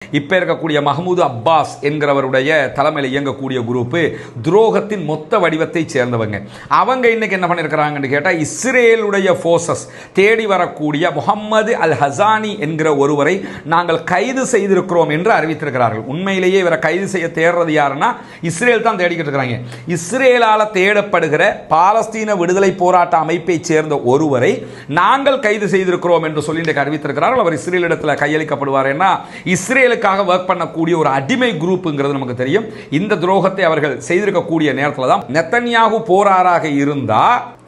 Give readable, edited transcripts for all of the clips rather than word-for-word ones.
இப்போ இருக்கக்கூடிய மஹமூது அப்பாஸ் என்கிறவருடைய தலைமையில் இயங்கக்கூடிய குரூப்பு துரோகத்தின் மொத்த வடிவத்தை சேர்ந்தவங்க. அவங்க இன்னைக்கு என்ன பண்ணியிருக்கிறாங்கன்னு கேட்டால், இஸ்ரேலுடைய ஃபோர்ஸஸ் தேடி வரக்கூடிய முகம்மது அல் ஹசானி என்கிற ஒருவரை நாங்கள் கைது செய்திருக்கிறோம் என்று அறிவித்திருக்கிறார்கள். உண்மையிலேயே இவரை கைது செய்ய தேடுறது யாருன்னா இஸ்ரேல் தான் தேடிக்கிட்டு இருக்கிறாங்க. இஸ்ரேலால் தேடப்படுகிற பாலஸ்தீன விடுதலை போராட்ட அமைப்பை சேர்ந்த ஒருவரை நாங்கள் கைது செய்திருக்கிறோம் என்று சொல்லி இன்றைக்கு அறிவித்திருக்கிறார்கள். அவர் இஸ்ரேலிடத்தில் கையளிக்கப்படுவார். ஏன்னா இஸ்ரேலுக்காக வர்க் பண்ணக்கூடிய ஒரு அடிமை குரூப்ங்கிறது நமக்கு தெரியும். இந்த துரோகத்தை அவர்கள் செய்திருக்கக்கூடிய நேரத்தில் தான் நெத்தன்யாகு போராராக இருந்தா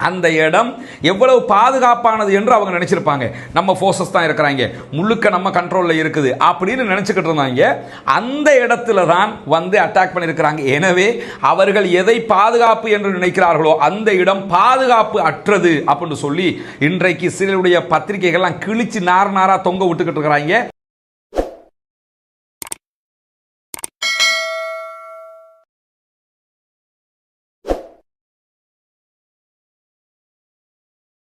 அந்த இடம் எவ்வளவு பாதுகாப்பானது என்று அவங்க நினைச்சிருப்பாங்க. நம்ம ஃபோர்ஸஸ் தான் இருக்கிறாங்க, முழுக்க நம்ம கண்ட்ரோல்ல இருக்குது அப்படின்னு நினைச்சுக்கிட்டு இருந்தாங்க. அந்த இடத்துல தான் வந்து அட்டாக் பண்ணியிருக்கிறாங்க. எனவே அவர்கள் எதை பாதுகாப்பு என்று நினைக்கிறார்களோ அந்த இடம் பாதுகாப்பு அற்றது அப்படின்னு சொல்லி இன்றைக்கு இஸ்ரேலுடைய பத்திரிகைகள்லாம் கிழிச்சு நார் நாரா தொங்க விட்டுக்கிட்டு இருக்கிறாங்க.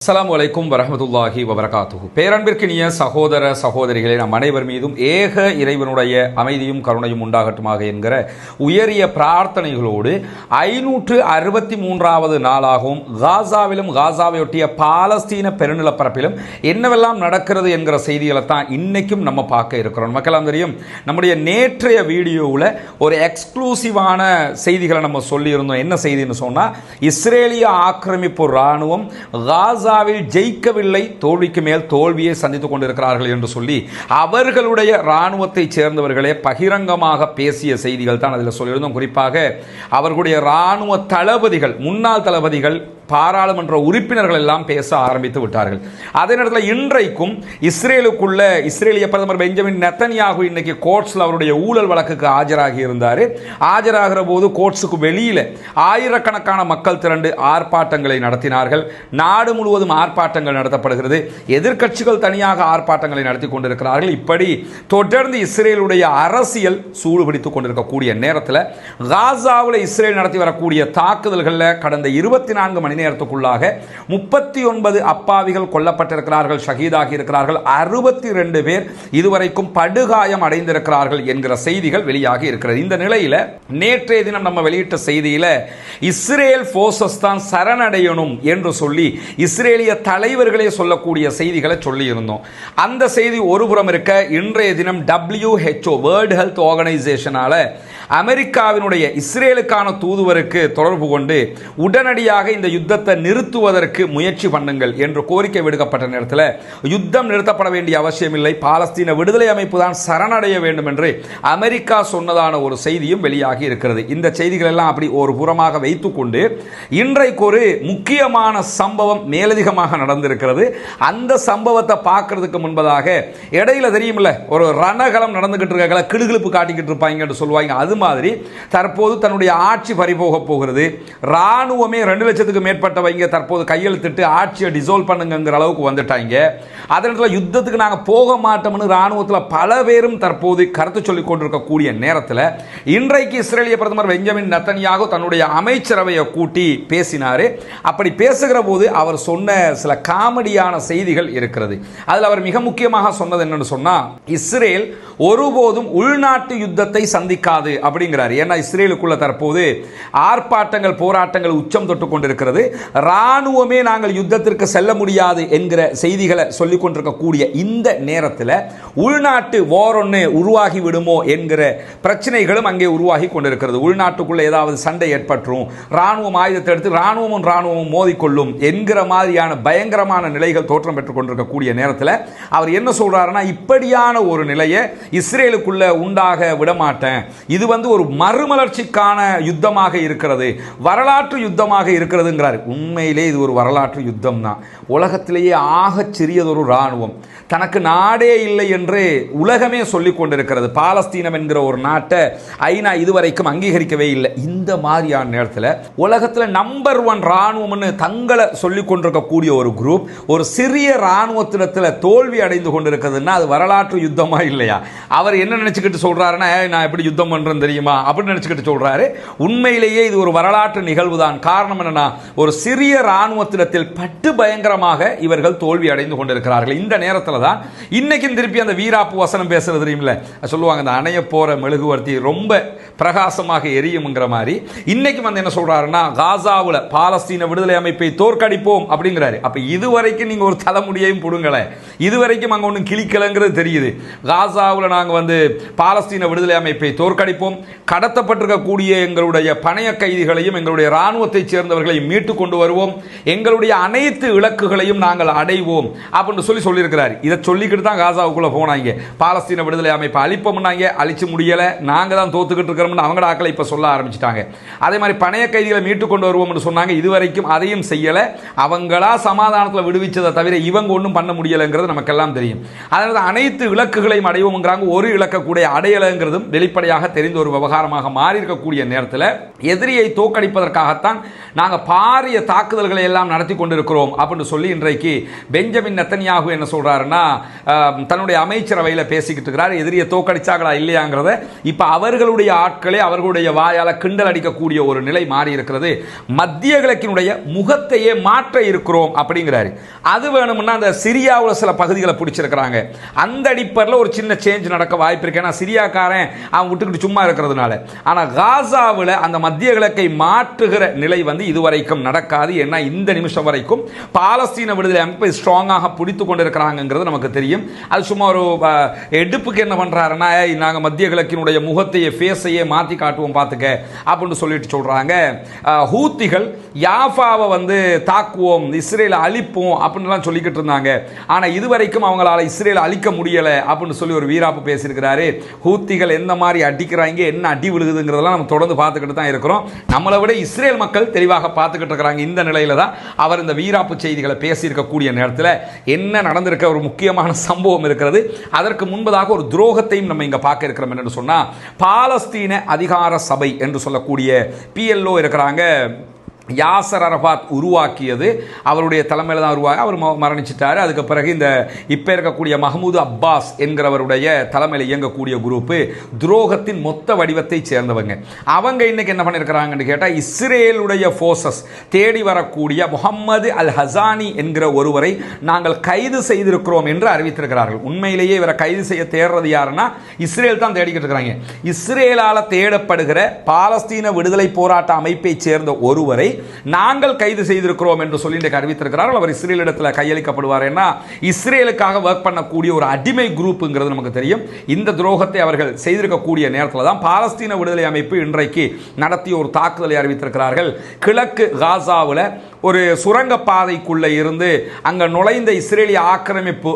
அஸ்ஸலாமு அலைக்கும் வரஹ்மத்துல்லாஹி வபரகாத்துஹு. பேரன்பிற்கினிய சகோதர சகோதரிகளே, நம் அனைவர் மீதும் ஏக இறைவனுடைய அமைதியும் கருணையும் உண்டாகட்டுமாக என்கிற உயரிய பிரார்த்தனைகளோடு 563வது நாளாகவும் காசாவிலும் காசாவையொட்டிய பாலஸ்தீன பெருநிலப்பரப்பிலும் என்னவெல்லாம் நடக்கிறது என்கிற செய்திகளை தான் இன்னைக்கும் நம்ம பார்க்க இருக்கிறோம். மக்களாம் தெரியும், நம்முடைய நேற்றைய வீடியோவில் ஒரு எக்ஸ்க்ளூசிவான செய்திகளை நம்ம சொல்லியிருந்தோம். என்ன செய்தின்னு சொன்னால், இஸ்ரேலிய ஆக்கிரமிப்பு இராணுவம் காசா ஜெயிக்கவில்லை, தோல்விக்கு மேல் தோல்வியை சந்தித்துக் கொண்டிருக்கிறார்கள் என்று சொல்லி அவர்களுடைய இராணுவத்தை சேர்ந்தவர்களே பகிரங்கமாக பேசிய செய்திகள் தான் அதில் சொல்லியிருந்தோம். குறிப்பாக அவர்களுடைய இராணுவ தளபதிகள், முன்னாள் தளபதிகள், பாராளுமன்ற உறுப்பினர்கள் எல்லாம் பேச ஆரம்பித்து விட்டார்கள். அதே நேரத்தில் இன்றைக்கும் இஸ்ரேலுக்குள்ள இஸ்ரேலிய பிரதமர் பெஞ்சமின் நெத்தன்யாகு இன்னைக்கு கோர்ட்ஸில் அவருடைய ஊழல் வழக்குக்கு ஆஜராகி இருந்தார். ஆஜராகிற போது கோர்ட்ஸுக்கு வெளியில் ஆயிரக்கணக்கான மக்கள் திரண்டு ஆர்ப்பாட்டங்களை நடத்தினார்கள். நாடு முழுவதும் ஆர்ப்பாட்டங்கள் நடத்தப்படுகிறது. எதிர்க்கட்சிகள் தனியாக ஆர்ப்பாட்டங்களை நடத்தி கொண்டிருக்கிறார்கள். இப்படி தொடர்ந்து இஸ்ரேலுடைய அரசியல் சூடுபிடித்துக் கொண்டிருக்கக்கூடிய நேரத்தில் காசாவில் இஸ்ரேல் நடத்தி வரக்கூடிய தாக்குதல்களில் கடந்த 24 மணி நேரத்துக்குள்ளாக 39 அப்பாவிகள் கொல்லப்பட்டிருக்கிறார்கள், ஷஹீதாகி இருக்கிறார்கள். 62 பேர் இதுவரைக்கும் படுகாயம் அடைந்திருக்கிறார்கள் என்கிற செய்திகள் வெளியாகி இருக்கிறது. இந்த நிலையில் நேற்றைய தினம் நம்ம வெளியிட்ட செய்தியில் இஸ்ரேல் போர்சஸ் தான் சரணடையணும் என்று சொல்லி இஸ்ரேலிய தலைவர்களே சொல்லக்கூடிய செய்திகளை சொல்லி இருந்தோம். அந்த செய்தி ஒருபுறம் இருக்க, இன்றைய தினம் WHO வேர்ல்ட் ஹெல்த் ஆர்கனைசேஷனால அமெரிக்காவினுடைய இஸ்ரேலுக்கான தூதுவருக்கு தொடர்பு கொண்டு உடனடியாக இந்த யுத்தத்தை நிறுத்துவதற்கு முயற்சி பண்ணுங்கள் என்று கோரிக்கை விடுக்கப்பட்ட நேரத்தில் யுத்தம் நிறுத்தப்பட வேண்டிய அவசியம் இல்லை, பாலஸ்தீன விடுதலை அமைப்பு தான் சரணடைய வேண்டும் என்று அமெரிக்கா சொன்னதான ஒரு செய்தியும் வெளியாகி இருக்கிறது. இந்த செய்திகள் எல்லாம் அப்படி ஒரு புறமாக வைத்துக்கொண்டு இன்றைக்கு ஒரு முக்கியமான சம்பவம் மேலதிகமாக நடந்திருக்கிறது. அந்த சம்பவத்தை பார்க்கறதுக்கு முன்பதாக இடையில தெரியுமில்ல, ஒரு ரணகலம் நடந்துகிட்டு இருக்க கிடுகிழுப்பு காட்டிக்கிட்டு இருப்பாங்க என்று சொல்லுவாங்க. அது மாதிரி தற்போது தன்னுடைய ஆட்சி பறிபோக போகிறது. ராணுவமே 2 லட்சத்துக்கு மேற்பட்டவங்க தற்போது கையெழுத்திட்டு ஆட்சியை டிசோல்வ் பண்ணுங்கிற அளவுக்கு வந்துட்டாங்க. அதனால யுத்தத்துக்கு நாங்கள் போக மாட்டோம்னு ராணுவத்தில் பல பேரும் தற்போது கருத்து சொல்லிக் கொண்டிருக்கக்கூடிய நேரத்தில் இன்றைக்கு இஸ்ரேலிய பிரதமர் பெஞ்சமின் நெத்தன்யாகு தன்னுடைய அமைச்சரவையை கூட்டி பேசினார். அப்படி பேசுகிற போது அவர் சொன்ன சில காமெடியான செய்திகள் இருக்கிறது. அதில் அவர் மிக முக்கியமாக சொன்னது என்னன்னு சொன்னால், இஸ்ரேல் ஒருபோதும் உள்நாட்டு யுத்தத்தை சந்திக்காது அப்படிங்கிறார். ஏன்னா இஸ்ரேலுக்குள்ள தற்போது ஆர்ப்பாட்டங்கள், போராட்டங்கள் உச்சம் தொட்டு கொண்டிருக்கிறது. ராணுவமே நாங்கள் யுத்தத்திற்கு செல்ல முடியாது என்கிற செய்திகளை சொல்லிக் கொண்டிருக்கக்கூடிய இந்த நேரத்தில் உள்நாட்டு வார் ஒன்று உருவாகி விடுமோ என்கிற பிரச்சனைகளும் அங்கே உருவாகி கொண்டிருக்கிறது. உள்நாட்டுக்குள்ள ஏதாவது சண்டை ஏற்பட்டுரும், ராணுவம் ஆயுதத்தை எடுத்து ராணுவமும் மோதிக்கொள்ளும் என்கிற மாதிரியான பயங்கரமான நிலைகள் தோற்றம் பெற்றுக் கொண்டிருக்கக்கூடிய நேரத்தில் அவர் என்ன சொல்றாருன்னா, இப்படியான ஒரு நிலையை இஸ்ரேலுக்குள்ள உண்டாக விடமாட்டேன், இது வந்து ஒரு மறுமலர்ச்சிக்கான யுத்தமாக இருக்கிறது, வரலாற்று யுத்தமாக இருக்கிறதுங்கிறார். உண்மையிலே இது ஒரு வரலாற்று யுத்தம் தான். உலகத்திலேயே ஆகச் சிறியதொரு ராணுவம், தனக்கு நாடே இல்லை என்று உலகமே சொல்லிக் கொண்டிருக்கிறது. பாலஸ்தீனம் என்கிற ஒரு நாட்டை ஐநா இதுவரைக்கும் அங்கீகரிக்கவே இல்லை. இந்த மாதிரியான நேரத்தில் உலகத்தில் நம்பர் 1 ராணுவம்னு தங்களை சொல்லிக் கொண்டிருக்கக்கூடிய ஒரு குரூப் ஒரு சிறிய ராணுவத்தினத்தில் தோல்வி அடைந்து கொண்டிருக்கிறதுனா அது வரலாற்று யுத்தமா இல்லையா? அவர் என்ன நினைச்சுக்கிட்டு சொல்றாருன்னா, நான் எப்படி யுத்தம் பண்றேன்னு தெரியுமா அப்படின்னு நினைச்சுக்கிட்டு சொல்றாரு. உண்மையிலேயே இது ஒரு வரலாற்று நிகழ்வு தான். காரணம் என்னன்னா, ஒரு சிறிய இராணுவத்திடத்தில் பட்டு பயங்கரமாக இவர்கள் தோல்வி அடைந்து கொண்டிருக்கிறார்கள். இந்த நேரத்தில் தான் இன்னைக்கும் திருப்பி அந்த வீராப்பு வசனம் பேசுறது தெரியுமில்ல, சொல்லுவாங்க அந்த அணைய போற மெழுகுவர்த்தி ரொம்ப பிரகாசமாக எரியும்ங்கிற மாதிரி இன்னைக்கு வந்து என்ன சொல்றாருன்னா, காசாவில் பாலஸ்தீன விடுதலை அமைப்பை தோற்கடிப்போம் அப்படிங்கிறாரு. அப்ப இதுவரைக்கும் நீங்க ஒரு தலைமுடியையும் புடுங்கல, இதுவரைக்கும் அங்க ஒன்றும் கிளிக்கலங்கிறது தெரியுது. காசாவில் நாங்கள் வந்து பாலஸ்தீன விடுதலை அமைப்பை தோற்கடிப்போம், கடத்தப்பட்டிருக்கக்கூடிய எங்களுடைய பணைய கைதிகளையும் எங்களுடைய இராணுவத்தைச் சேர்ந்தவர்களையும் மீட்டு கொண்டு வருவோம், எங்களுடைய அனைத்து இலக்குகளையும் நாங்கள் அடைவோம் அப்படின்னு சொல்லியிருக்கிறார். இதை சொல்லிக்கிட்டு தான் காசாவுக்குள்ள போனாங்க. பாலஸ்தீன விடுதலை அமைப்பை அழிப்போம்னாங்க, அழிச்சு முடியல, நாங்கள் தான் தோத்துக்கிட்டு இருக்கிறோம்னு அவங்கள ஆக்களை இப்போ சொல்ல ஆரம்பிச்சிட்டாங்க. அதே மாதிரி பணைய கைதிகளை மீட்டு கொண்டு வருவோம்னு சொன்னாங்க, இதுவரைக்கும் அதையும் செய்யலை. அவங்களா சமாதானத்தில் விடுவிச்சதை தவிர இவங்க ஒன்றும் பண்ண முடியலைங்கிறது நமக்கெல்லாம் தெரியும். அதனால அனைத்து இலக்குகளையும் அடைவோம்ங்கிறாங்க, ஒரு இலக்க கூட அடையலைங்கிறதும் வெளிப்படையாக தெரிந்த ஒரு விவகாரமாக மாறி இருக்கக்கூடிய நேரத்தில் எதிரியை தோற்கடிப்பதற்காகத்தான் நாங்கள் பாரிய தாக்குதல்களை எல்லாம் நடத்தி கொண்டிருக்கிறோம் அப்படின்னு சொல்லி இன்றைக்கு பெஞ்சமின் நெத்தன்யாகு என்ன சொல்றாருன்னா, தன்னுடைய அமைச்சரவையில் பேசிக்கிட்டு இருக்கிறார். எதிரியை தோற்கடிச்சாங்களா இல்லையாங்கிறத இப்ப அவர்களுடைய ஆட்களே அவர்களுடைய வாயால கிண்டல் அடிக்கக்கூடிய ஒரு நிலை மாறி இருக்கிறது. மத்திய கிழக்கினுடைய முகத்தையே மாற்ற இருக்கிறோம் அப்படிங்கிறாரு. அது வேணும்னா அந்த சிரியாவில் சில பகுதிகளை பிடிச்சிருக்கிறாங்க, அந்த அடிப்படையில் ஒரு சின்ன சேஞ்ச் நடக்க வாய்ப்பு இருக்கு. ஏன்னா சிரியாக்காரன் அவன் விட்டுக்கிட்டு சும்மா இருக்கிறதுனால. ஆனால் காசாவில் அந்த மத்திய கிழக்கை மாற்றுகிற நிலை வந்து இதுவரைக்கும் நடக்காது. ஏன்னா இந்த நிமிஷம் வரைக்கும் பாலஸ்தீன விடுதலை அமைப்பை ஸ்ட்ராங்காக பிடித்து கொண்டிருக்கிறாங்கிறது நமக்கு தெரியும். அது சும்மா ஒரு எடுப்புக்கு என்ன பண்றாருன்னா, நாங்கள் மத்திய கிழக்கினுடைய முகத்தையே ஃபேஸையே மாற்றி காட்டுவோம் பார்த்துக்க அப்படின்னு சொல்லிட்டு சொல்றாங்க. ஹூத்திகள் யாஃபாவை வந்து தாக்குவோம், இஸ்ரேலை அழிப்போம் அப்படின்லாம் சொல்லிக்கிட்டு இருந்தாங்க. ஆனால் இதுவரைக்கும் அவங்களால இஸ்ரேலை அழிக்க முடியலை அப்படின்னு சொல்லி ஒரு வீராப்பு பேசியிருக்கிறாரு. ஹூத்திகள் எந்த மாதிரி அடிக்கிறாங்க, என்ன அடி விழுகுதுங்கிறதெல்லாம் நம்ம தொடர்ந்து பார்த்துக்கிட்டு தான் இருக்கிறோம். நம்மளை விட இஸ்ரேல் மக்கள் தெளிவாக பார்த்துக்கிட்டு இருக்கிறாங்க. இந்த நிலையில தான் அவர் இந்த வீராப்பு செய்திகளை பேசியிருக்கக்கூடிய நேரத்தில் என்ன நடந்திருக்க ஒரு முக்கியமான சம்பவம் இருக்கிறது. அதற்கு முன்பதாக ஒரு துரோகத்தையும் நம்ம இங்க பார்க்க இருக்கிறோம். என்று சொன்னா, பாலஸ்தீன அதிகார சபை என்று சொல்லக்கூடிய PLO இருக்கிறாங்க, யாசர் அரபாத் உருவாக்கியது, அவருடைய தலைமையில் தான் உருவாக அவர் மரணிச்சிட்டார். அதுக்கு பிறகு இந்த இப்போ இருக்கக்கூடிய மஹமூது அப்பாஸ் என்கிறவருடைய தலைமையில் இயங்கக்கூடிய குரூப்பு துரோகத்தின் மொத்த வடிவத்தை சேர்ந்தவங்க. அவங்க இன்னைக்கு என்ன பண்ணியிருக்கிறாங்கன்னு கேட்டால், இஸ்ரேலுடைய ஃபோர்ஸஸ் தேடி வரக்கூடிய முகம்மது அல் ஹசானி என்கிற ஒருவரை நாங்கள் கைது செய்திருக்கிறோம் என்று அறிவித்திருக்கிறார்கள். உண்மையிலேயே இவரை கைது செய்ய தேடுறது யாருன்னா இஸ்ரேல் தான் தேடிக்கிட்டு இருக்கிறாங்க. இஸ்ரேலால் தேடப்படுகிற பாலஸ்தீன விடுதலை போராட்ட அமைப்பை சேர்ந்த ஒருவரை நாங்கள் கைது செய்திருக்கிறோம் என்று சொல்லி அறிவித்திருக்கிறார்கள். அவர் இஸ்ரேலிடத்தில் கையளிக்கப்படுவார். ஏன்னா இஸ்ரேலுக்காக ஒர்க் பண்ணக்கூடிய ஒரு அடிமை குரூப்புங்கிறது நமக்கு தெரியும். இந்த துரோகத்தை அவர்கள் செய்திருக்கக்கூடிய நேரத்தில் தான் பாலஸ்தீன விடுதலை அமைப்பு இன்றைக்கு நடத்திய ஒரு தாக்குதலை அறிவித்திருக்கிறார்கள். கிழக்கு காசாவில் ஒரு சுரங்க பாதைக்குள்ளே இருந்து அங்கே நுழைந்த இஸ்ரேலிய ஆக்கிரமிப்பு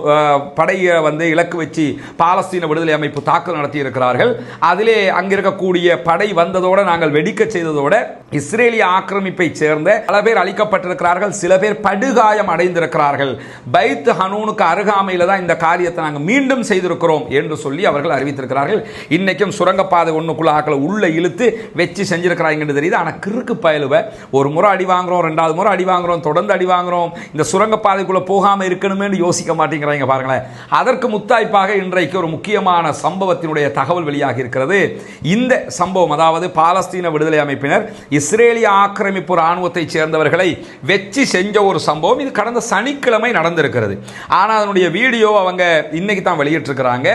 படையை வந்து இலக்கு வச்சு பாலஸ்தீன விடுதலை அமைப்பு தாக்குதல் நடத்தி இருக்கிறார்கள். அதிலே அங்கிருக்கக்கூடிய படை வந்ததோடு நாங்கள் வெடிக்க செய்ததோட இஸ்ரேலிய ஆக்கிரமிப்பை சேர்ந்த பல பேர் அழிக்கப்பட்டிருக்கிறார்கள், சில பேர் படுகாயம் அடைந்திருக்கிறார்கள். பைத் ஹனூனுக்கு அருகாமையில் தான் இந்த காரியத்தை நாங்கள் மீண்டும் செய்திருக்கிறோம் என்று சொல்லி அவர்கள் அறிவித்திருக்கிறார்கள். இன்னைக்கும் சுரங்கப்பாதை ஒன்றுக்குள்ள ஆக்களை உள்ள இழுத்து வச்சு செஞ்சிருக்கிறாங்கன்னு தெரியுது. ஆனால் கிறுக்கு பயலுவை ஒரு முறை அடி வாங்குறோம், ரெண்டாவது முறை அடி வாங்குறோம், தொடர்ந்து அடி வாங்குறோம், இந்த சுரங்கப்பாதைக்குள்ள போகாமல் இருக்கணுமே யோசிக்க மாட்டேங்கிறாங்க பாருங்களேன். அதற்கு முத்தாய்ப்பாக இன்றைக்கு ஒரு முக்கியமான சம்பவத்தினுடைய தகவல் வெளியாகி இருக்கிறது. இந்த சம்பவம், அதாவது பாலஸ்தீன விடுதலை அமைப்பினர் இஸ்ரேலிய ஆக்கிரமிப்பு ராணுவத்தை சேர்ந்தவர்களை வெச்சு செஞ்ச ஒரு சம்பவம். இது கடந்த சனிக்கிழமை நடந்திருக்கிறது. ஆனால் அதனுடைய வீடியோ அவங்க இன்னைக்கு தான் வெளியிட்டிருக்கிறாங்க.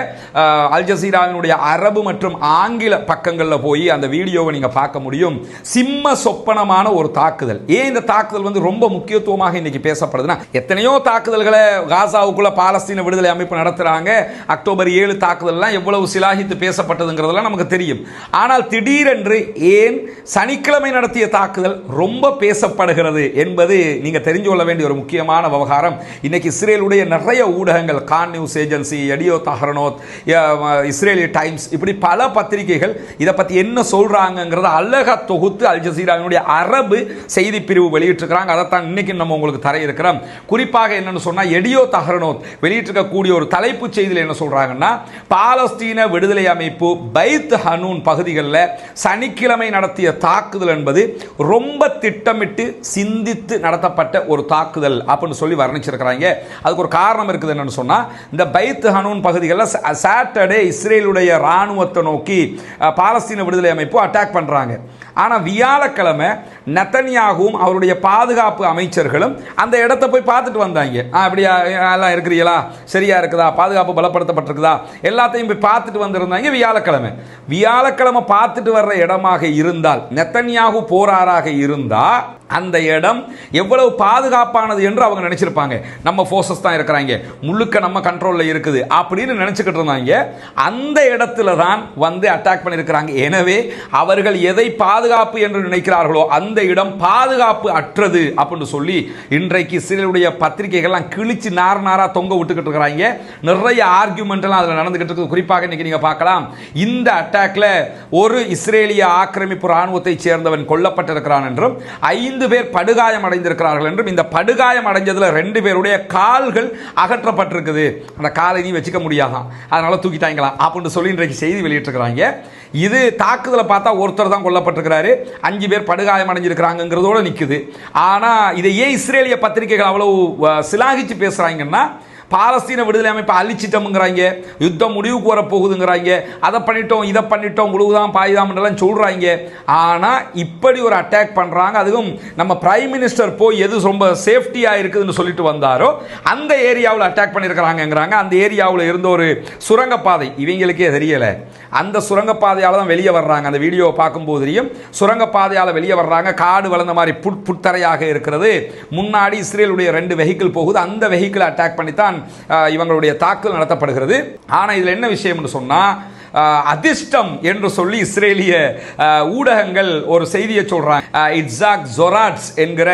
அல் ஜசீராவினுடைய அரபு மற்றும் ஆங்கில பக்கங்களில் போய் அந்த வீடியோவை நீங்க பார்க்க முடியும். சிம்ம சொப்பனமான ஒரு தாக்குதல். ஏன் இந்த தாக்குதல் வந்து ரொம்ப முக்கியத்துவமாக இன்னைக்கு பேசப்படுதுன்னா, எத்தனையோ தாக்குதல்களை காசாவுக்குள்ள பாலஸ்தீன விடுதலை அமைப்பு நடத்துறாங்க. அக்டோபர் 7 தாக்குதல்லாம் எவ்வளவு சிலாகித்து பேசப்பட்டதுங்கிறதெல்லாம் நமக்கு தெரியும். ஆனால் திடீரென்று ஏன் சனிக்கிழமை நடத்திய தாக்குதல் ரொம்ப பேசப்படுகிறது என்பது நீங்க தெரிஞ்சு கொள்ள வேண்டிய ஒரு முக்கியமான விவகாரம். இன்னைக்கு இஸ்ரேலுடைய நிறைய ஊடகங்கள், Kan news agency, Yedioth Ahronoth, Israeli Times, இப்படி பல பத்திரிகைகள் இதை பத்தி என்ன சொல்றாங்கிறத அழகா தொகுத்து அல் ஜசீராவினுடைய அரபு செய்தி பிரிவு வெளியிட்டிருக்கிறாங்க. அதைத்தான் இன்னைக்கு நம்ம உங்களுக்கு தர இருக்கிறோம். குறிப்பாக என்னன்னு சொன்னா, எடியோ தஹரனோத் வெளியிட்டிருக்கக்கூடிய ஒரு தலைப்பு செய்தியில் என்ன சொல்றாங்கன்னா, பாலஸ்தீன விடுதலை அமைப்பு பைத் ஹனூன் பகுதிகளில் சனிக்கிழமை நடத்திய தாக்குதல் என்பது ரொம்ப திட்டமிட்டு சிந்தித்து நடத்தப்பட்ட ஒரு தாக்குதல் அப்படின்னு சொல்லி வர்ணிச்சிருக்கிறாங்க. அதுக்கு ஒரு காரணம் இருக்குது. என்னன்னு சொன்னா, இந்த பைத் ஹனூன் பகுதிகளில் சாட்டர்டே இஸ்ரேலுடைய ராணுவத்தை நோக்கி பாலஸ்தீன விடுதலை அமைப்பு அட்டாக் பண்றாங்க. ஆனால் வியாழக்கிழமை நெத்தன்யாகுவும் அவருடைய பாதுகாப்பு பாதுகாப்பு அமைச்சர்களும் அந்த இடத்தை போய் பார்த்துட்டு வந்தாங்க. அப்படியா எல்லாம் இருக்கிறீங்களா, சரியா இருக்குதா, பாதுகாப்பு பலப்படுத்தப்பட்டிருக்குதா, எல்லாத்தையும் போய் பார்த்துட்டு வந்திருந்தாங்க. வியாழக்கிழமை பார்த்துட்டு வர்ற இடமாக இருந்தால், நெத்தன்யாகு போராராக இருந்தா அந்த இடம் எவ்வளவு பாதுகாப்பானது என்று அவங்க நினைச்சிருப்பாங்க. நம்ம ஃபோர்ஸஸ் தான் இருக்கிறாங்க, முழுக்க நம்ம கண்ட்ரோல்ல இருக்குது அப்படின்னு நினைச்சுக்கிட்டு இருந்தாங்க. அந்த இடத்துல தான் வந்து அட்டாக் பண்ணியிருக்கிறாங்க. எனவே அவர்கள் எதை பாதுகாப்பு என்று நினைக்கிறார்களோ அந்த இடம் பாதுகாப்பு அற்றது அப்படின்னு சொல்லி இன்றைக்கு இஸ்ரேலுடைய பத்திரிகைகள்லாம் கிழிச்சு நாரா தொங்க விட்டுக்கிட்டு இருக்கிறாங்க. நிறைய ஆர்குமெண்ட் எல்லாம் அதில் நடந்துகிட்டு இருக்குது. குறிப்பாக இன்னைக்கு நீங்க பார்க்கலாம், இந்த அட்டாக்ல ஒரு இஸ்ரேலிய ஆக்கிரமிப்பு ராணுவத்தை சேர்ந்தவன் கொல்லப்பட்டிருக்கிறான் என்றும் 5 பேர் படுகாயம் அடைந்திருக்கிறார்கள் என்றும், இந்த படுகாயம் அடைஞ்சதுல 2 பேருடைய கால்கள் அகற்றப்பட்டிருக்குது. அந்த காலை நீ வச்சுக்க முடியாதான், அதனால தூக்கிட்டாங்களாம் அப்படின்னு சொல்லி இன்றைக்கு செய்தி வெளியிட்டிருக்கிறாங்க. இது தாக்குதலை பார்த்தா ஒருத்தர் தான் கொல்லப்பட்டிருக்கிறாரு, 5 பேர் படுகாயம் அடைஞ்சிருக்கிறாங்கிறதோட நிக்குது. ஆனா இதை ஏன் இஸ்ரேலிய பத்திரிகைகள் அவ்வளவு சிலாகிச்சு பேசுறாங்கன்னா, பாலஸ்தீன விடுதலை அமைப்பை அழிச்சிட்டோம்ங்கிறாங்க, யுத்தம் முடிவுக்கு வர போகுதுங்கிறாங்க, அதை பண்ணிட்டோம் இதை பண்ணிட்டோம் முழுவதும் பாய்தாம் சொல்றாங்க. ஆனா இப்படி ஒரு அட்டாக் பண்றாங்க. அதுவும் நம்ம பிரைம் மினிஸ்டர் போய் எது ரொம்ப சேஃப்டியா இருக்குதுன்னு சொல்லிட்டு வந்தாரோ அந்த ஏரியாவில் அட்டாக் பண்ணிருக்கிறாங்கிறாங்க. அந்த ஏரியாவில் இருந்த ஒரு சுரங்கப்பாதை இவங்களுக்கே தெரியல, அந்த சுரங்கப்பாதையால தான் வெளியே வர்றாங்க. அந்த வீடியோவை பார்க்கும்போது தெரியும், சுரங்கப்பாதையால வெளியே வர்றாங்க. காடு வளர்ந்த மாதிரி புத்தரையாக இருக்கிறது. முன்னாடி இஸ்ரேலுடைய 2 வெஹிக்கிள் போகுது, அந்த வெஹிக்கிள் அட்டாக் பண்ணித்தான் இவங்களுடைய தாக்குதல் நடத்தப்படுகிறது. ஆனா இதுல என்ன விஷயம் சொன்னா, அதிர்ஷ்டம் என்று சொல்லி இஸ்ரேலிய ஊடகங்கள் ஒரு செய்தியை சொல்றாங்க. இட்சாக் ஜொராட்ஸ் என்கிற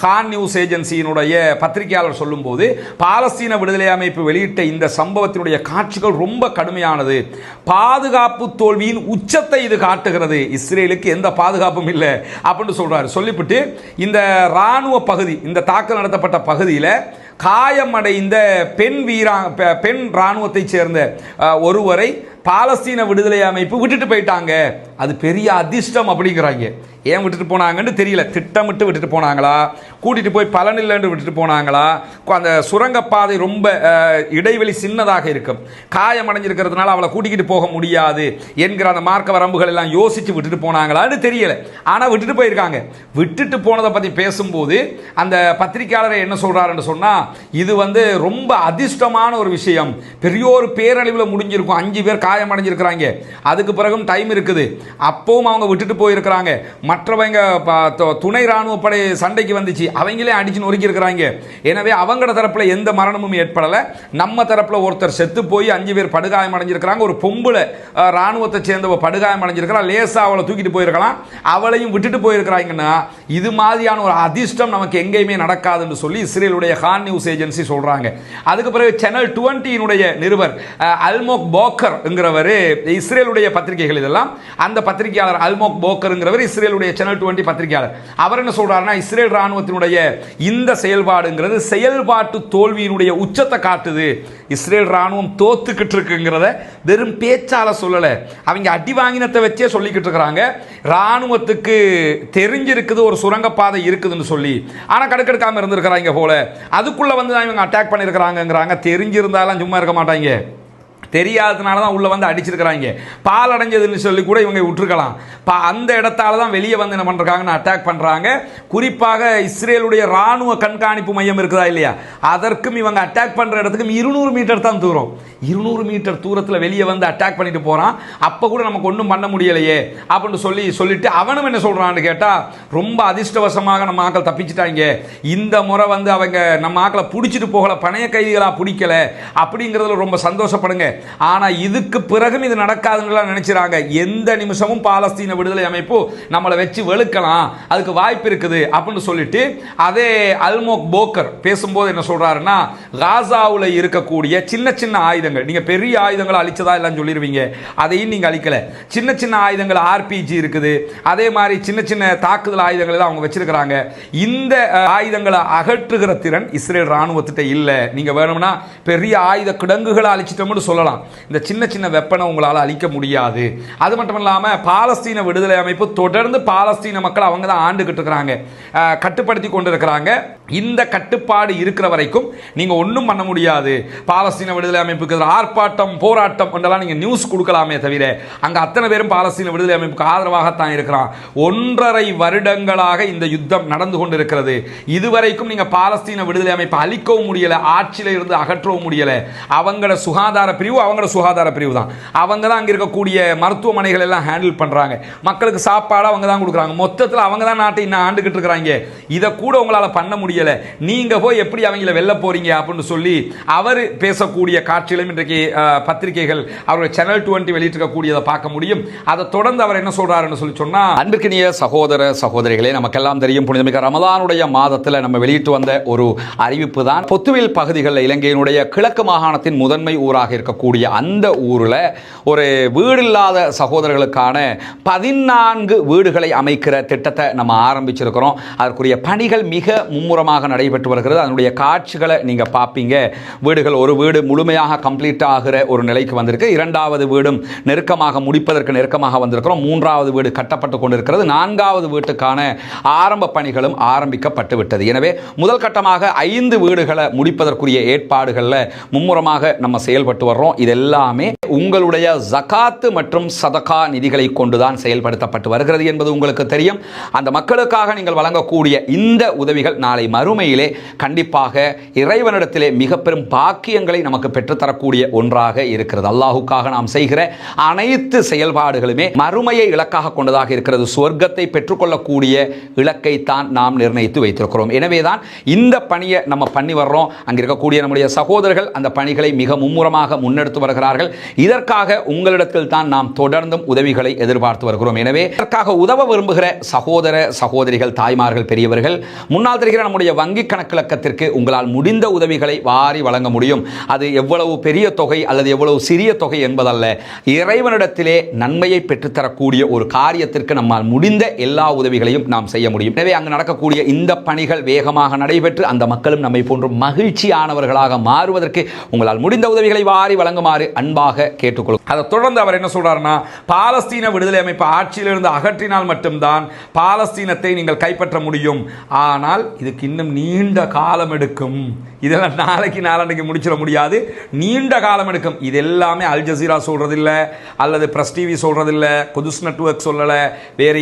ஹான் நியூஸ் ஏஜென்சியினுடைய பத்திரிகையாளர் சொல்லும்போது, பாலஸ்தீன விடுதலை அமைப்பு வெளியிட்ட இந்த சம்பவத்தினுடைய காட்சிகள் ரொம்ப கடுமையானது, பாதுகாப்பு தோல்வியின் உச்சத்தை இது காட்டுகிறது, இஸ்ரேலுக்கு எந்த பாதுகாப்பும் இல்லை அப்படின்னு சொல்றாரு. சொல்லிவிட்டு இந்த ராணுவ பகுதி, இந்த தாக்குதல் நடத்தப்பட்ட பகுதியில் காயமடைந்த பெண் ராணுவத்தை சேர்ந்த ஒருவரை பாலஸ்தீன விடுதலை அமைப்பு விட்டுட்டு போயிட்டாங்க, அது பெரிய அதிர்ஷ்டம் அப்படிங்கிறாங்க. ஏன் விட்டுட்டு போனாங்கன்னு தெரியல, திட்டமிட்டு விட்டுட்டு போனாங்களா, கூட்டிட்டு போய் பலனில்லைன்னு விட்டுட்டு போனாங்களா, அந்த சுரங்கப்பாதை ரொம்ப இடைவெளி சின்னதாக இருக்கும், காயம் அடைஞ்சிருக்கிறதுனால அவளை கூட்டிக்கிட்டு போக முடியாது என்கிற அந்த மார்க்க வரம்புகள் எல்லாம் யோசிச்சு விட்டுட்டு போனாங்களான்னு தெரியல. ஆனா விட்டுட்டு போயிருக்காங்க. விட்டுட்டு போனதை பத்தி பேசும்போது அந்த பத்திரிகையாளரை என்ன சொல்றாருன்னு சொன்னா, இது வந்து ரொம்ப அதிர்ஷ்டமான ஒரு விஷயம், பெரிய ஒரு பேரழிவில் முடிஞ்சிருக்கும், 5 பேர் காயம் அடைஞ்சிருக்கிறாங்க, அதுக்கு பிறகும் டைம் இருக்குது, அப்பவும் அவங்க விட்டுட்டு போயிருக்கிறாங்க. மற்றவங்க துணை ராணுவ படை சண்டைக்கு வந்துச்சு, அவங்களே அடிச்சு நொறுக்கி இருக்கிறாங்க. எனவே அவங்களோட தரப்புல எந்த மரணமும் ஏற்படல, நம்ம தரப்புல ஒருத்தர் செத்து போய் 5 பேர் படுகாயம் அடைஞ்சிருக்கிறாங்க, ஒரு பொம்பளை ராணுவத்தை சேர்ந்தவ படுகாயம் அடைஞ்சிருக்கிறா, லேசா அவளை தூக்கிட்டு போயிருக்கலாம், அவளையும் விட்டுட்டு போயிருக்கிறாங்கன்னா இது மாதிரியான ஒரு அதிர்ஷ்டம் நமக்கு எங்கேயுமே நடக்காதுன்னு சொல்லி இஸ்ரேலுடைய ஹான் நியூஸ் ஏஜென்சி சொல்றாங்க. அதுக்கு பிறகு சேனல் 20 நிருபர் அல்மோக் போக்கர் இஸ்ரேலுடைய பத்திரிகைகள் இதெல்லாம், அந்த பத்திரிகையாளர் அல்மோக் போக்கர்ங்கிறவர் இஸ்ரேலுடைய சேனல் 20 பத்திரிகையாளர். அவர் என்ன சொல்றாருன்னா, இஸ்ரேல் ராணுவத்தினுடைய இந்த செயல்பாடுங்கிறது செயல்பாட்டு தோல்வியினுடைய உச்சத்தை காட்டுது, இஸ்ரேல் ராணுவம் தோத்துக்கிட்டு இருக்குங்கிறத வெறும் பேச்சால சொல்லல, அவங்க அடி வாங்கினத்தை வச்சே சொல்லிக்கிட்டு இருக்கிறாங்க. ராணுவத்துக்கு தெரிஞ்சிருக்குது ஒரு சுரங்கப்பாதை இருக்குதுன்னு சொல்லி, ஆனா கடுக்கெடுக்காம இருந்திருக்கிறாங்க போல, அதுக்குள்ள வந்து இவங்க அட்டாக் பண்ணிருக்கிறாங்கிறாங்க. தெரிஞ்சிருந்தாலும் சும்மா இருக்க மாட்டாங்க, தெரியாததுனால தான் உள்ள வந்து அடிச்சிருக்கிறாங்க. பால் அடைஞ்சதுன்னு சொல்லி கூட இவங்க விட்டுருக்கலாம், அந்த இடத்தால தான் வெளியே வந்து என்ன பண்றாங்கன்னு அட்டாக் பண்றாங்க. குறிப்பாக இஸ்ரேலுடைய ராணுவ கண்காணிப்பு மையம் இருக்குதா இல்லையா, அதற்கும் இவங்க அட்டாக் பண்ற இடத்துக்கும் 200 மீட்டர் தான் தூரம், 200 மீட்டர் தூரத்தில் வெளியே வந்து அட்டாக் பண்ணிட்டு போறான். அப்ப கூட நமக்கு ஒன்றும் பண்ண முடியலையே அப்படின்னு சொல்லிட்டு அவனும் என்ன சொல்றான்னு கேட்டா, ரொம்ப அதிர்ஷ்டவசமாக நம்ம ஆக்கள் தப்பிச்சிட்டாங்க, இந்த முறை வந்து அவங்க நம்ம ஆக்களை பிடிச்சிட்டு போகல, பணைய கைதிகளா பிடிக்கல அப்படிங்கிறதுல ரொம்ப சந்தோஷப்படுங்க. ஆனா இதுக்கு பிறகும் இது நடக்காதுன்னு நினைச்சாங்க. எந்த நிமிஷமும் பாலஸ்தீன விடுதலை அமைப்பு நம்மளை வச்சு வெளுக்கலாம், அதுக்கு வாய்ப்பு இருக்குது அப்படின்னு சொல்லிட்டு அதே அல்மோக் போக்கர் பேசும்போது என்ன சொல்றாருன்னா, காசாவுல இருக்கக்கூடிய சின்ன சின்ன ஆயுதங்கள், நீங்க பெரிய ஆயுதங்களை அழிச்சதா எல்லாம் சொல்லிடுவீங்க, அதையும் நீங்க அழிக்கல, சின்ன சின்ன ஆயுதங்கள் ஆர்பிஜி இருக்குது, அதே மாதிரி சின்ன சின்ன தாக்குதல் ஆயுதங்கள் எல்லாம் அவங்க வச்சிருக்கிறாங்க. இந்த ஆயுதங்களை அகற்றுகிற திறன் இஸ்ரேல் ராணுவத்திட்ட இல்ல, நீங்க வேணும்னா பெரிய ஆயுத கிடங்குகளை அழிச்சிட்டோம்னு சொல்லலாம், இந்த சின்ன சின்ன வெப்பனை உங்களால் அழிக்க முடியாது. அது மட்டும் இல்லாம பாலஸ்தீன விடுதலை அமைப்பு தொடர்ந்து பாலஸ்தீன மக்கள் அவங்க தான் ஆண்டுகிட்டு இருக்கிறாங்க, கட்டுப்படுத்தி கொண்டிருக்கிறாங்க. இந்த கட்டுப்பாடு இருக்கிற வரைக்கும் நீங்க ஒன்றும் பண்ண முடியாது. பாலஸ்தீன விடுதலை அமைப்புக்கு ஆர்ப்பாட்டம் போராட்டம் என்றெல்லாம் நீங்க நியூஸ் கொடுக்கலாமே தவிர அங்க அத்தனை பேரும் பாலஸ்தீன விடுதலை அமைப்புக்கு ஆதரவாகத்தான் இருக்கிறான். 1.5 வருடங்களாக இந்த யுத்தம் நடந்து கொண்டிருக்கிறது. இதுவரைக்கும் நீங்க பாலஸ்தீன விடுதலை அமைப்பு அழிக்கவும் முடியல, ஆட்சியில இருந்து அகற்றவும் முடியல. அவங்களோட சுகாதார பிரிவு தான். அவங்க தான் அங்க இருக்கக்கூடிய மருத்துவமனைகள் எல்லாம் ஹேண்டில் பண்றாங்க. மக்களுக்கு சாப்பாடு அவங்க தான் கொடுக்குறாங்க. மொத்தத்தில் அவங்க தான் நாட்டை இன்னும் ஆண்டுகிட்டு இருக்கிறாங்க. இதை கூட உங்களால பண்ண முடியல. நீங்க போய் எப்படி அவங்கள வெல்ல போறீங்க அப்படின்னு சொல்லி அவர் பேசக்கூடிய காட்சிகளும் இன்றைக்கு பத்திரிகைகள் அவருடைய சேனல் 20 வெளியிட்டிருக்கக்கூடியதை பார்க்க முடியும். அதை தொடர்ந்து அவர் என்ன சொல்றாருன்னு சொல்லி சொன்னா, அன்பிற்கினிய சகோதர சகோதரிகளே, நமக்கெல்லாம் தெரியும் புனிதமிக்க ரமலானுடைய மாதத்தில் நம்ம வெளியிட்டு வந்த ஒரு அறிவிப்பு தான் பொத்துவில் பகுதிகளில் இலங்கையினுடைய கிழக்கு மாகாணத்தின் முதன்மை ஊராக இருக்கக்கூடிய அந்த ஊரில் ஒரு வீடு இல்லாத சகோதரர்களுக்கான 14 வீடுகளை அமைக்கிற திட்டத்தை நம்ம ஆரம்பிச்சிருக்கிறோம். அதற்குரிய பணிகள் மிக மும்முரமாக நடைபெற்று வருகிறது. அதனுடைய காட்சிகளை நீங்க பார்ப்பீங்க. வீடுகள், ஒரு வீடு முழுமையாக கம்ப்ளீட் ஆகிற ஒரு நிலைக்கு வந்திருக்கு. 2வது வீடும் முடிப்பதற்கு நெருக்கமாக வந்திருக்கிறோம். 3வது வீடு கட்டப்பட்டு கொண்டிருக்கிறது. 4வது வீட்டுக்கான ஆரம்ப பணிகளும் ஆரம்பிக்கப்பட்டு விட்டது. எனவே முதல் கட்டமாக 5 வீடுகளை முடிப்பதற்குரிய ஏற்பாடுகளில் மும்முரமாக நம்ம செயல்பட்டு வர்றோம். இது எல்லாமே உங்களுடைய ஜகாத்து மற்றும் சதகா நிதிகளை கொண்டுதான் செயல்படுத்தப்பட்டு வருகிறது என்பது உங்களுக்கு தெரியும். அந்த மக்களுக்காக நீங்கள் வழங்கக்கூடிய இந்த உதவிகள் நாளை மறுமையிலே கண்டிப்பாக இறைவனிடத்திலே மிக பெரும் பாக்கியங்களை நமக்கு பெற்றுத்தரக்கூடிய ஒன்றாக இருக்கிறது. அல்லாஹுக்காக நாம் செய்கிற அனைத்து செயல்பாடுகளுமே மறுமையை இலக்காக கொண்டதாக இருக்கிறது. சொர்க்கத்தை பெற்றுக்கொள்ளக்கூடிய இலக்கை தான் நாம் நிர்ணயித்து வைத்திருக்கிறோம். எனவேதான் இந்த பணியை நம்ம பண்ணி வர்றோம். அங்கே இருக்கக்கூடிய நம்முடைய சகோதரர்கள் அந்த பணிகளை மிக மும்முரமாக முன்னெடுத்து வருகிறார்கள். இதற்காக உங்களிடத்தில் தான் நாம் தொடர்ந்தும் உதவிகளை எதிர்பார்த்து வருகிறோம். எனவே இதற்காக உதவ விரும்புகிற சகோதர சகோதரிகள், தாய்மார்கள், பெரியவர்கள், முன்னால் தெரிகிற நம்முடைய வங்கி கணக்கிலக்கத்திற்கு உங்களால் முடிந்த உதவிகளை வாரி வழங்க முடியும். அது எவ்வளவு பெரிய தொகை அல்லது எவ்வளவு சிறிய தொகை என்பதல்ல, இறைவனிடத்திலே நன்மையை பெற்றுத்தரக்கூடிய ஒரு காரியத்திற்கு நம்மால் முடிந்த எல்லா உதவிகளையும் நாம் செய்ய முடியும். எனவே அங்கு நடக்கக்கூடிய இந்த பணிகள் வேகமாக நடைபெற்று அந்த மக்களும் நம்மை போன்ற மகிழ்ச்சியானவர்களாக மாறுவதற்கு உங்களால் முடிந்த உதவிகளை வாரி வழங்குமாறு அன்பாக கேட்டுக்கொள்ளும். அதை தொடர்ந்து அவர் என்ன சொல்றாருன்னா, பாலஸ்தீன விடுதலை அமைப்பு ஆட்சியிலிருந்து அகற்றினால் மட்டும்தான் பாலஸ்தீனத்தை நீங்கள் கைப்பற்ற முடியும். ஆனால் இதுக்கு இன்னும் நீண்ட காலம் எடுக்கும். இதெல்லாம் நாளைக்கு முடிச்சிட முடியாது, நீண்ட காலம் எடுக்கும். இது எல்லாமே அல் ஜசீரா சொல்றதில்ல, அல்லது பிரஸ் டிவி சொல்றதில்ல, குதுஸ் நெட்வொர்க் சொல்லல, வேற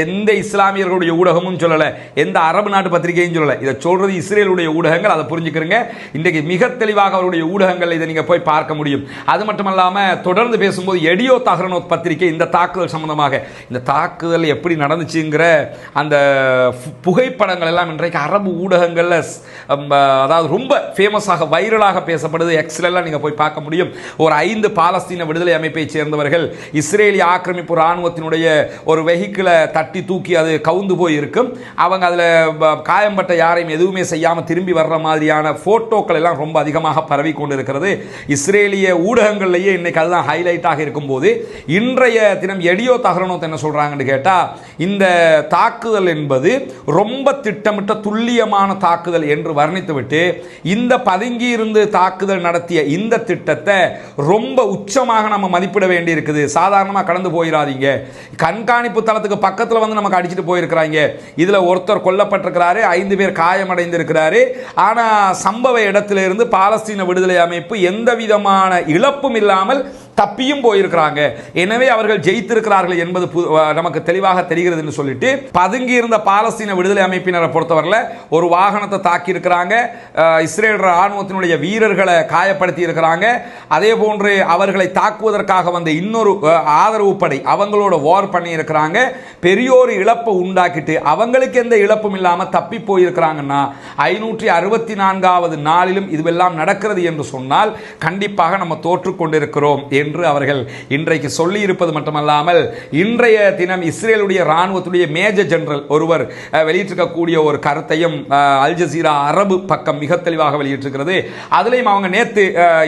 எந்த இஸ்லாமியர்களுடைய ஊடகமும் சொல்லல, எந்த அரபு நாட்டு பத்திரிகையும் சொல்லல. இதை சொல்றது இஸ்ரேலுடைய ஊடகங்கள். அதை புரிஞ்சுக்கிறங்க. இன்றைக்கு மிக தெளிவாக அவருடைய ஊடகங்கள் இதை நீங்க போய் பார்க்க முடியும். அது மட்டுமல்லாம தொடர்ந்து பேசும்போது எடியோ தஹ்ரனோத் பத்திரிகை இந்த தாக்குதல் சம்பந்தமாக, இந்த தாக்குதல் எப்படி நடந்துச்சுங்கிற அந்த புகைப்படங்கள் எல்லாம் இன்றைக்கு அரபு ஊடகங்கள்ல அதாவது ரொம்ப ஃபேமஸாக வைரலாக பேசப்படுது. எக்ஸ்லாம் நீங்க போய் பார்க்க முடியும். ஒரு 5 பாலஸ்தீன விடுதலை அமைப்பை சேர்ந்தவர்கள் இஸ்ரேலிய ஆக்கிரமிப்பு ராணுவத்தினுடைய ஒரு வெஹிக்கிளை தட்டி தூக்கி அது கவுந்து போய் இருக்கும். அவங்க அதில் காயம்பட்ட யாரையும் எதுவுமே செய்யாமல் திரும்பி வர்ற மாதிரியான போட்டோக்கள் எல்லாம் ரொம்ப அதிகமாக பரவி கொண்டிருக்கிறது. இஸ்ரேலிய ஊடகங்கள்லேயே இன்னைக்கு அதுதான் ஹைலைட்டாக இருக்கும்போது, இன்றைய தினம் எடியோ தஹ்ரனோத் என்ன சொல்றாங்கன்னு கேட்டா, இந்த தாக்குதல் என்பது ரொம்ப திட்டமிட்ட துல்லியமான தாக்குதல் என்று வர்ணித்துவிட்டு இந்த பதுங்கி இருந்து தாக்குதல் நடத்திய இந்த திட்டத்தை ரொம்ப உச்சமாக நம்ம மதிப்பிட வேண்டி இருக்குது. சாதாரணமாக கடந்து போயிடாதீங்க. கண்காணிப்பு தளத்துக்கு பக்கத்தில் வந்து நமக்கு அடிச்சுட்டு போயிருக்கிறாங்க. இதுல ஒருத்தர் கொல்லப்பட்டிருக்கிறாரு, 5 பேர் காயமடைந்திருக்கிறாரு. ஆனா சம்பவ இடத்திலிருந்து பாலஸ்தீன விடுதலை அமைப்பு எந்த விதமான இழப்பும் இல்லாமல் தப்பியும் போயிருக்கிறாங்க. எனவே அவர்கள் ஜெயித்திருக்கிறார்கள் என்பது நமக்கு தெளிவாக தெரிகிறது என்று சொல்லிட்டு, பதுங்கி இருந்த பாலஸ்தீன விடுதலை அமைப்பினரை பொறுத்தவரையில் ஒரு வாகனத்தை தாக்கி இருக்கிறாங்க, இஸ்ரேல் ராணுவத்தினுடைய வீரர்களை காயப்படுத்தி இருக்கிறாங்க. அதே போன்று அவர்களை தாக்குவதற்காக வந்த இன்னொரு ஆதரவு படை அவங்களோட வார் பண்ணி இருக்கிறாங்க. பெரியோரு இழப்பை உண்டாக்கிட்டு அவங்களுக்கு எந்த இழப்பும் இல்லாமல் தப்பி போயிருக்கிறாங்கன்னா 564வது நாளிலும் இதுவெல்லாம் நடக்கிறது என்று சொன்னால் கண்டிப்பாக நம்ம தோற்றுக்கொண்டிருக்கிறோம் என்று அவர்கள் இன்றைக்கு சொல்லி இருப்பது மட்டுமல்லாமல், இன்றைய தினம் இஸ்ரேலுடைய ராணுவத்துடைய மேஜர் ஜெனரல் ஒருவர் வெளியிட்டிருக்கக்கூடிய ஒரு கருத்தையும் அல் ஜசீரா அரபு பக்கம் மிக தெளிவாக வெளியிட்டிருக்கிறது. அதுலயும் அவங்க நேத்து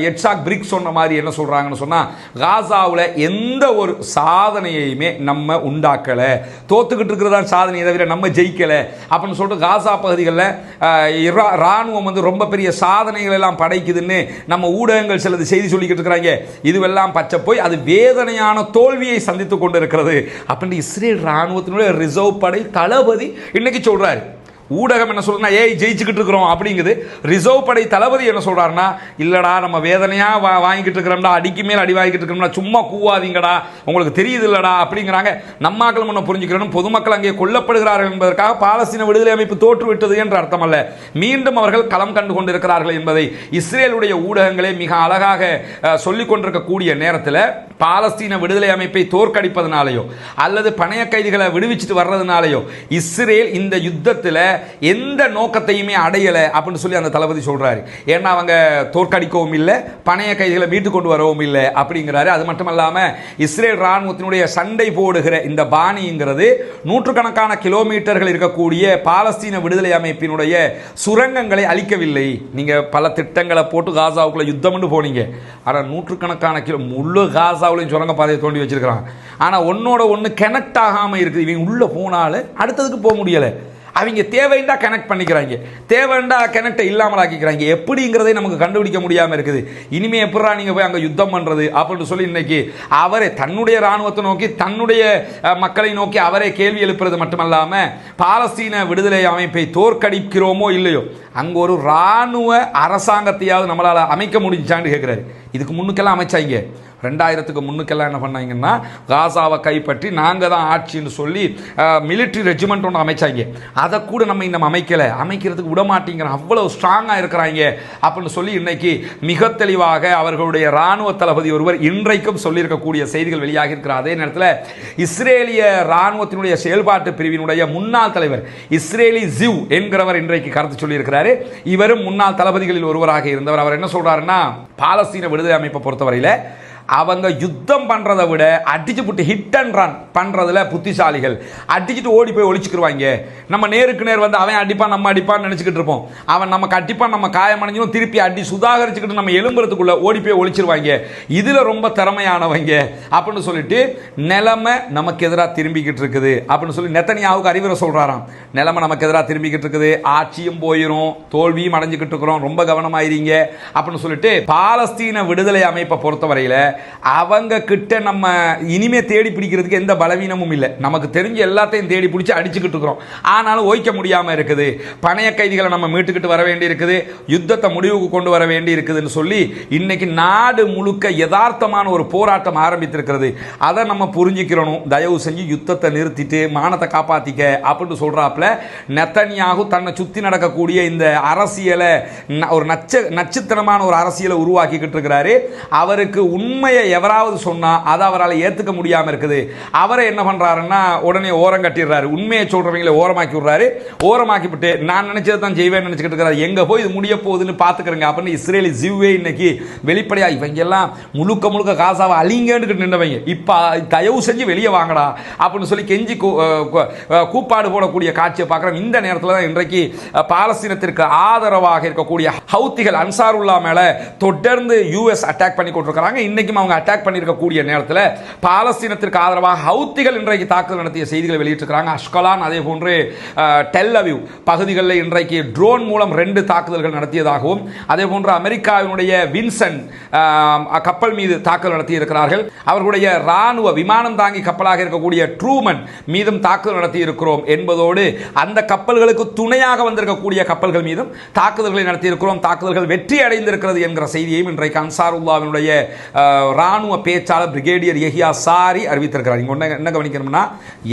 எட்சாக் பிரிக் சொன்ன மாதிரி என்ன சொல்றாங்கன்னு சொன்னா, காசாவுல எந்த ஒரு சாதனையுமே நம்ம உண்டாக்கல, தோத்துக்கிட்டு இருக்கிறதா சாதனையை தவிர நம்ம ஜெயிக்கல அப்படின்னு சொல்லிட்டு காசா பகுதிகளில் ராணுவம் வந்து ரொம்ப பெரிய சாதனைகள் எல்லாம் படைக்குதுன்னு நம்ம ஊடகங்கள் சிலது செய்தி சொல்லிக்கிட்டு இருக்கிறாங்க. இதுவெல்லாம் பச்சை போய் அது வேதனையான தோல்வியை சந்தித்துக் கொண்டிருக்கிறது அப்படின்னு இஸ்ரேல் ராணுவத்தினுடைய ரிசர்வ் படை தளபதி இன்னைக்கு சொல்றாரு. ஊடகம் என்ன சொல்றா, ஏய் ஜெயிச்சுக்கிட்டு இருக்கிறோம் அப்படிங்குது. ரிசர்வ் படை தளபதி என்ன சொல்றாருன்னா, இல்லடா நம்ம வேதனையா வாங்கிட்டு இருக்கிறோம்டா, அடிக்கு மேல் அடி வாங்கிட்டு இருக்கிறோம்டா, சும்மா கூவாதீங்கடா, உங்களுக்கு தெரியுது இல்லடா அப்படிங்கிறாங்க. நம்மாக்கள் முன்ன புரிஞ்சுக்கிறோம், பொதுமக்கள் அங்கே கொல்லப்படுகிறார்கள் என்பதற்காக பாலஸ்தீன விடுதலை அமைப்பு தோற்றுவிட்டது என்று அர்த்தம் அல்ல. மீண்டும் அவர்கள் களம் கண்டு கொண்டிருக்கிறார்கள் என்பதை இஸ்ரேலுடைய ஊடகங்களே மிக அழகாக சொல்லிக் கொண்டிருக்கக்கூடிய நேரத்தில் பாலஸ்தீன விடுதலை அமைப்பை தோற்கடிப்பதனாலேயோ அல்லது பணைய கைதிகளை விடுவிச்சுட்டு வர்றதுனாலேயோ இஸ்ரேல் இந்த யுத்தத்தில் எந்த நோக்கத்தையுமே அடையலை அப்படின்னு சொல்லி அந்த தளபதி சொல்றாரு. ஏன்னா அவங்க தோற்கடிக்கவும் இல்லை, பணைய கைதிகளை மீட்டு கொண்டு வரவும் இல்லை அப்படிங்கிறாரு. அது மட்டுமல்லாம இஸ்ரேல் ராணுவத்தினுடைய சண்டை போடுகிற இந்த பாணிங்கிறது நூற்றுக்கணக்கான கிலோமீட்டர்கள் இருக்கக்கூடிய பாலஸ்தீன விடுதலை அமைப்பினுடைய சுரங்கங்களை அழிக்கவில்லை. நீங்க பல திட்டங்களை போட்டு காசாவுக்குள்ள யுத்தம் போனீங்க, ஆனால் நூற்றுக்கணக்கான முழு காசாவிலையும் சுரங்க பாதையை தோண்டி வச்சிருக்கிறான். ஆனால் ஒன்னோட ஒன்று கனெக்ட் ஆகாமல் இருக்குது. இவங்க உள்ள போனாலும் அடுத்ததுக்கு போக முடியலை. அவங்க தேவைண்டா கனெக்ட் பண்ணிக்கிறாங்க, தேவைண்டா கனெக்டை இல்லாமல் ஆக்கிக்கிறாங்க. எப்படிங்கிறதே நமக்கு கண்டுபிடிக்க முடியாமல் இருக்குது. இனிமே எப்படா நீங்கள் போய் அங்கே யுத்தம் பண்ணுறது அப்படின்னு சொல்லி இன்னைக்கு அவரே தன்னுடைய இராணுவத்தை நோக்கி தன்னுடைய மக்களை நோக்கி அவரே கேள்வி எழுப்புறது மட்டுமல்லாமல் பாலஸ்தீன விடுதலை அமைப்பை தோற்கடிக்கிறோமோ இல்லையோ அங்கே ஒரு இராணுவ அரசாங்கத்தையாவது நம்மளால் அமைக்க முடிஞ்சான்னு கேட்குறாரு. இதுக்கு முன்னுக்கெல்லாம் அமைச்சாங்க, 2000க்கு முன்னுக்கெல்லாம் என்ன பண்ணாங்கன்னா காசாவை கைப்பற்றி நாங்கள் தான் ஆட்சின்னு சொல்லி மிலிட்ரி ரெஜிமெண்ட் ஒன்று அமைச்சாங்க. அதை கூட நம்ம இன்னும் அமைக்கிறதுக்கு விட மாட்டேங்கிறோம், அவ்வளோ ஸ்ட்ராங்காக இருக்கிறாங்க அப்படின்னு சொல்லி இன்னைக்கு மிக தெளிவாக அவர்களுடைய இராணுவ தளபதி ஒருவர் இன்றைக்கும் சொல்லியிருக்கக்கூடிய செய்திகள் வெளியாக இருக்கிற அதே நேரத்தில் இஸ்ரேலிய இராணுவத்தினுடைய செயல்பாட்டு பிரிவினுடைய முன்னாள் தலைவர் இஸ்ரேலி ஜிவ் என்கிறவர் இன்றைக்கு கருத்து சொல்லியிருக்கிறாரு. இவரும் முன்னாள் தளபதிகளில் ஒருவராக இருந்தவர். அவர் என்ன சொல்றாருன்னா, பாலஸ்தீன விடுதலை அமைப்பை பொறுத்தவரையில் அவங்க யுத்தம் பண்றதை விட அடிச்சு புட்டு ஹிட் அண்ட் ரன் பண்றதுல புத்திசாலிகள். அடிச்சுட்டு ஓடி போய் ஒளிச்சுக்கிடுவாங்க. நம்ம நேருக்கு நேர் வந்து அவன் அடிப்பான் நம்ம அடிப்பான்னு நினைச்சுக்கிட்டு இருப்போம். அவன் நமக்கு அடிப்பான், நம்ம காயமடைஞ்சும் திருப்பி அடி சுதாகரிச்சுக்கிட்டு நம்ம எலும்புறதுக்குள்ள ஓடி போய் ஒளிச்சிருவாங்க. இதுல ரொம்ப திறமையானவங்க அப்படின்னு சொல்லிட்டு நிலைமை நமக்கு எதிராக திரும்பிக்கிட்டு இருக்குது அப்படின்னு சொல்லி நெத்தனியாவுக்கு அறிவுரை சொல்றாராம். நிலைமை நமக்கு எதிராக திரும்பிக்கிட்டு இருக்குது, ஆட்சியும் போயிடும், தோல்வியும் அடைஞ்சுக்கிட்டு இருக்கிறோம், ரொம்ப கவனமாயிருங்க அப்படின்னு சொல்லிட்டு பாலஸ்தீன விடுதலை அமைப்பை பொறுத்தவரையில் அவங்க கிட்ட நம்ம இனிமே தேடி பிடிக்கிறதுக்கு எந்த பலவீனமும் இல்லை. நமக்கு தெரிஞ்ச எல்லாத்தையும் தேடி பிடிச்சி அடிச்சுக்கிட்டு இருக்கிறோம், ஆனாலும் ஓய்க்க முடியாமல் இருக்குது. பணைய கைதிகளை நம்ம மீட்டுக்கிட்டு வர வேண்டி இருக்குது, யுத்தத்தை முடிவுக்கு கொண்டு வர வேண்டி இருக்குதுன்னு சொல்லி இன்னைக்கு நாடு முழுக்க யதார்த்தமான ஒரு போராட்டம் ஆரம்பித்திருக்கிறது. அதை நம்ம புரிஞ்சுக்கிறோம். தயவு செஞ்சு யுத்தத்தை நிறுத்திட்டு மானத்தை காப்பாத்திக்க அப்படின்னு சொல்றாப்புல நெத்தனியாகு தன்னை சுத்தி நடக்கக்கூடிய இந்த அரசியலை ஒரு நச்சுத்தனமான ஒரு அரசியலை உருவாக்கிக்கிட்டு இருக்கிறாரு. அவருக்கு உண்மையை எவராவது சொன்னா அதை அவரால் ஏத்துக்க முடியாம இருக்குது. அவரை என்ன பண்றாருன்னா உடனே ஓரம் கட்டிடுறாரு, உண்மையை சொல்றவங்களை ஓரமாக்கி விடுறாரு. ஓரமாக்கி விட்டு நான் நினைச்சதை தான் செய்வேன் நினைச்சுக்கிட்டு இருக்கிறாரு. எங்க போய் இது முடிய போகுதுன்னு பாத்துக்கிறேங்க அப்படின்னு இஸ்ரேலி ஜிவ்வே இன்னைக்கு வெளிப்படையா இவங்க எல்லாம் முழுக்க முழுக்க காசாவை அழிங்கன்னு நின்றவங்க இப்ப தயவு செஞ்சு வெளியே வாங்கடா அப்படின்னு சொல்லி கெஞ்சி கூப்பாடு போடக்கூடிய காட்சியை பார்க்கிறோம். இந்த நேரத்தில் தான் இன்றைக்கு பாலஸ்தீனத்திற்கு ஆதரவாக இருக்கக்கூடிய ஹவுத்திகள் அன்சாருல்லா மேல தொடர்ந்து யுஎஸ் அட்டாக் பண்ணி கொண்டிருக்கிறாங்க. இன்னைக்கும் அவங்க அட்டாக் பண்ணியிருக்கக்கூடிய நேரத்தில் பாலஸ்தீனத்திற்கு ஆதரவாக ஹவுத்திகள் இன்றைக்கு தாக்குதல் நடத்திய செய்திகளை வெளியிட்டிருக்கிறாங்க. அஷ்கலான் அதே போன்று டெல் அவீவ் பகுதிகளில் இன்றைக்கு ட்ரோன் மூலம் 2 தாக்குதல்கள் நடத்தியதாகவும் அதே போன்று அமெரிக்காவினுடைய வின்சன் கப்பல் மீது தாக்குதல் நடத்தி இருக்கிறார்கள். அவர்களுடைய ராணுவ விமானம் தாங்கி கப்பலாக இருக்கக்கூடிய ட்ரூமன் மீதும் தாக்குதல் நடத்தி இருக்கிறோம் என்பதோடு அந்த கப்பல்களுக்கு துணையாக வந்திருக்கக்கூடிய கப்பல்கள் மீதும் தாக்குதல்களை நடத்தி இருக்கிறோம். தாக்குதல்கள் வெற்றி அடைந்திருக்கிறது என்கிற செய்தியையும் இன்றைக்கு அன்சாருல்லாவினுடைய ராணுவ பேச்சாளர் பிரிகேடியர் யஹியா சாரி அறிவித்திருக்கிறார். என்ன கவனிக்கணும்னா,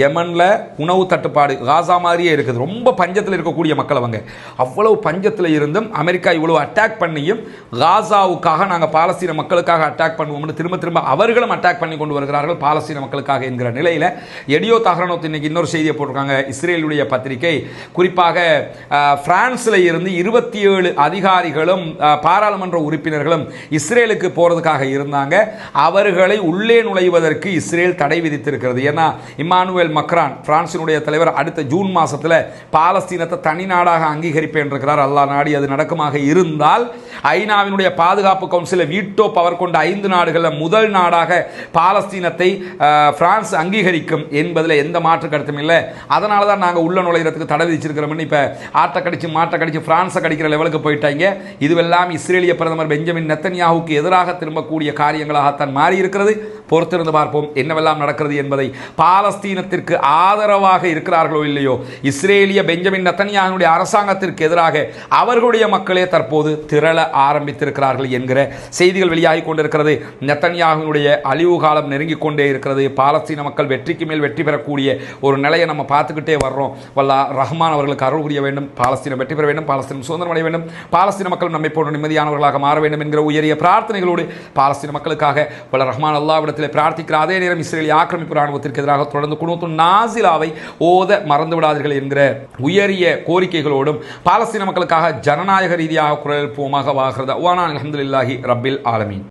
யமன்ல உணவு தட்டுப்பாடு காசா மாதிரியே இருக்குது. ரொம்ப பஞ்சத்தில் இருக்கக்கூடிய மக்கள் அவங்க. அவ்வளவு பஞ்சத்தில் இருந்தும் அமெரிக்கா இவ்வளவு அட்டாக் பண்ணியும் காசாவுக்காக நாங்கள் பாலஸ்தீன மக்களுக்காக அட்டாக் பண்ணுவோம்னு திரும்ப திரும்ப அவர்களும் அட்டாக் பண்ணி கொண்டு வருகிறார்கள் பாலஸ்தீன மக்களுக்காக என்கிற நிலையில் எடியோ தஹ்ரானோத் இன்னைக்கு இன்னொரு செய்தியை போட்டிருக்காங்க. இஸ்ரேலுடைய பத்திரிகை குறிப்பாக பிரான்ஸ்ல இருந்து 27 அதிகாரிகளும் பாராளுமன்ற உறுப்பினர்களும் இஸ்ரேலுக்கு போறதுக்காக இருந்தாங்க. அவர்களை உள்ளே நுழைவதற்கு இஸ்ரேல் தடை விதித்திருக்கிறது. ஏன்னா இமானுவேல் மக்ரான் பிரான்சினுடைய தலைவர் அடுத்த ஜூன் மாசத்தில் பாலஸ்தீனத்தை தனி நாடாக அங்கீகரிப்பேன் இருக்கிறார். அல்லாஹ் நாடி அது நடக்குமாக இருந்தால் ஐநாவினுடைய பாதுகாப்பு கவுன்சில் வீட்டோ பவர் கொண்ட 5 நாடுகளில் முதல் நாடாக பாலஸ்தீனத்தை பிரான்ஸ் அங்கீகரிக்கும் என்பதில் எந்த மாற்று கருத்தும் இல்லை. அதனால தான் நாங்கள் உள்ள நுழைகிறதுக்கு தடை விதிச்சிருக்கிறோம்னு இப்போ ஆட்டை கடிச்சு மாட்டை கடிச்சு பிரான்ஸை கடிக்கிற லெவலுக்கு போயிட்டாங்க. இதுவெல்லாம் இஸ்ரேலிய பிரதமர் பெஞ்சமின் நெத்தன்யாஹுக்கு எதிராக திரும்பக்கூடிய காரியங்கள் விஷயங்களாகத்தான் மாறி இருக்கிறது. பொறுத்திருந்து பார்ப்போம் என்னவெல்லாம் நடக்கிறது என்பதை. பாலஸ்தீனத்திற்கு ஆதரவாக இருக்கிறார்களோ இல்லையோ, இஸ்ரேலிய பெஞ்சமின் நெத்தன்யாகுவுடைய அரசாங்கத்திற்கு எதிராக அவர்களுடைய மக்களே தற்போது திரள ஆரம்பித்திருக்கிறார்கள் என்கிற செய்திகள் வெளியாகி கொண்டிருக்கிறது. நெத்தன்யாகுவினுடைய அழிவு காலம் நெருங்கிக் கொண்டே இருக்கிறது. பாலஸ்தீன மக்கள் வெற்றிக்கு மேல் வெற்றி பெறக்கூடிய ஒரு நிலையை நம்ம பார்த்துக்கிட்டே வர்றோம். வல்லா ரஹ்மான் அவர்களுக்கு அருள் புரிய வேண்டும். பாலஸ்தீனம் வெற்றி பெற வேண்டும். பாலஸ்தீனம் சுதந்திரம் அடைய வேண்டும். பாலஸ்தீன மக்கள் நம்மை போன்ற நிம்மதியானவர்களாக மாற வேண்டும் என்கிற உயரிய பிரார்த்தனைகளோடு பாலஸ்தீன மக்களுக்காக வல்ல ரஹ்மான் அல்லாஹ்விடத்தில் பிரார்த்திக்கிற அதே நேரம் இஸ்ரேலிய ஆக்கிரமிப்பு ராணுவத்திற்கு எதிராக தொடர்ந்து குனூத்து நாசிலாவை ஓத மறந்து விடாதீர்கள் என்கிற உயரிய கோரிக்கைகளோடும் பாலஸ்தீன மக்களுக்காக ஜனநாயக ரீதியாக குரல் எழுப்புவோமாக வாகிறது. அல்ஹம்துலில்லாஹி ரப்பில் ஆலமீன்.